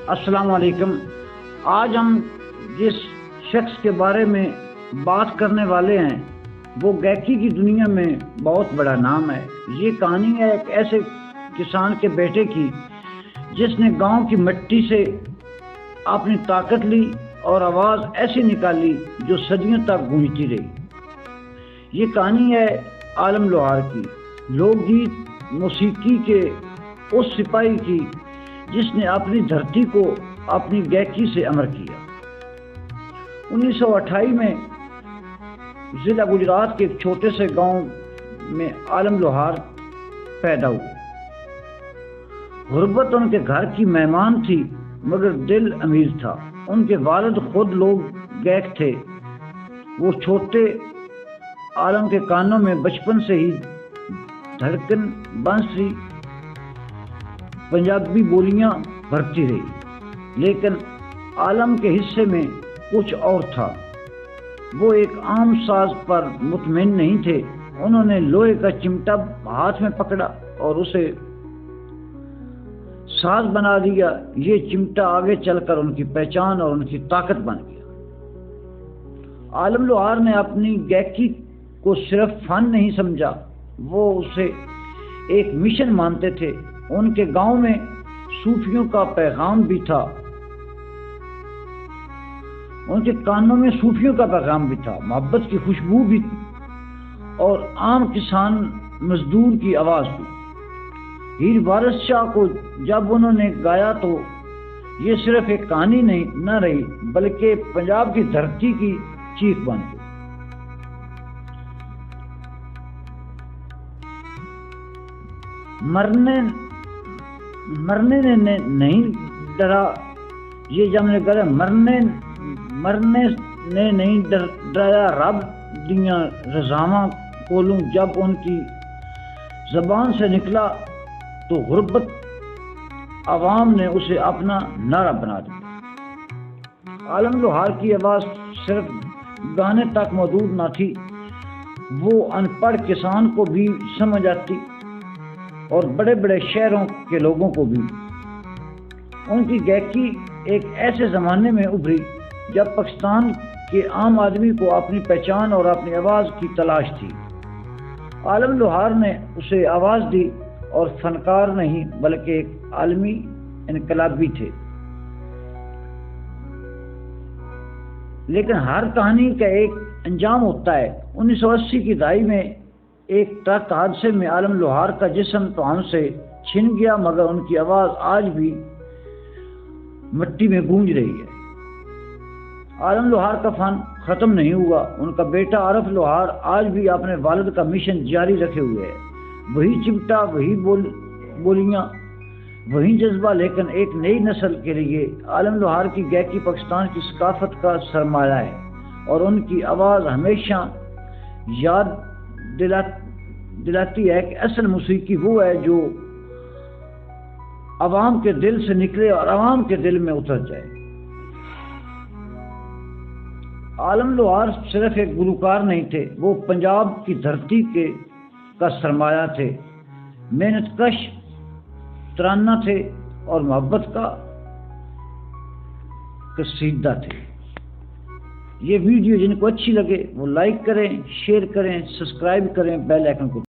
السلام علیکم۔ آج ہم جس شخص کے بارے میں بات کرنے والے ہیں وہ گائکی کی دنیا میں بہت بڑا نام ہے۔ یہ کہانی ہے ایک ایسے کسان کے بیٹے کی جس نے گاؤں کی مٹی سے اپنی طاقت لی اور آواز ایسی نکالی جو صدیوں تک گونجتی رہی۔ یہ کہانی ہے عالم لوہار کی، لوک گیت موسیقی کے اس سپاہی کی جس نے اپنی دھرتی کو اپنی گائکی سے امر کیا۔ 1928 میں ضلع گجرات کے ایک چھوٹے سے گاؤں میں عالم لوہار پیدا ہوئے۔ غربت ان کے گھر کی مہمان تھی مگر دل امیر تھا۔ ان کے والد خود لوگ گائک تھے۔ وہ چھوٹے عالم کے کانوں میں بچپن سے ہی دھڑکن، بانسری، پنجابی بولیاں بھرتی رہی، لیکن عالم کے حصے میں کچھ اور تھا۔ وہ ایک عام ساز پر مطمئن نہیں تھے۔ انہوں نے لوہے کا چمٹا ہاتھ میں پکڑا اور اسے ساز بنا دیا۔ یہ چمٹا آگے چل کر ان کی پہچان اور ان کی طاقت بن گیا۔ عالم لوہار نے اپنی گائکی کو صرف فن نہیں سمجھا، وہ اسے ایک مشن مانتے تھے۔ ان کے گاؤں میں صوفیوں کا پیغام بھی تھا، ان کے کانوں میں صوفیوں کا پیغام بھی تھا، محبت کی خوشبو بھی اور عام کسان مزدور کی آواز بھی۔ ہیر وارث شاہ کو جب انہوں نے گایا تو یہ صرف ایک کہانی نہ رہی بلکہ پنجاب کی دھرتی کی چیخ بن گئی۔ مرنے نے نہیں ڈرا، یہ جب نے کرے مرنے نے نہیں ڈرایا رب دیاں رضاواں کولوں۔ جب ان کی زبان سے نکلا تو غربت عوام نے اسے اپنا نعرہ بنا دیا۔ عالم لوہار کی آواز صرف گانے تک محدود نہ تھی، وہ ان پڑھ کسان کو بھی سمجھ آتی اور بڑے بڑے شہروں کے لوگوں کو بھی۔ ان کی گائکی ایک ایسے زمانے میں ابھری جب پاکستان کے عام آدمی کو اپنی پہچان اور اپنی آواز کی تلاش تھی۔ عالم لوہار نے اسے آواز دی اور فنکار نہیں بلکہ ایک عالمی انقلابی تھے۔ لیکن ہر کہانی کا ایک انجام ہوتا ہے۔ 1980 کی دہائی میں ایک ٹرک حادثے میں عالم لوہار کا جسم تو ہم سے چھن گیا مگر ان کی آواز آج بھی مٹی میں گونج رہی ہے۔ عالم لوہار کا فن ختم نہیں ہوا۔ ان کا بیٹا عارف لوہار آج بھی اپنے والد کا مشن جاری رکھے ہوئے ہے۔ وہی چمٹا، وہی بولیاں، وہی جذبہ، لیکن ایک نئی نسل کے لیے عالم لوہار کی گائکی پاکستان کی ثقافت کا سرمایہ ہے اور ان کی آواز ہمیشہ یاد دلاتی ہے کہ اصل موسیقی وہ ہے جو عوام کے دل سے نکلے اور عوام کے دل میں اتر جائے۔ عالم لوہار صرف ایک گلوکار نہیں تھے، وہ پنجاب کی دھرتی کا سرمایہ تھے، محنت کش ترانہ تھے اور محبت کا قصیدہ تھے۔ یہ ویڈیو جن کو اچھی لگے وہ لائک کریں، شیئر کریں، سبسکرائب کریں، بیل آئیکن کو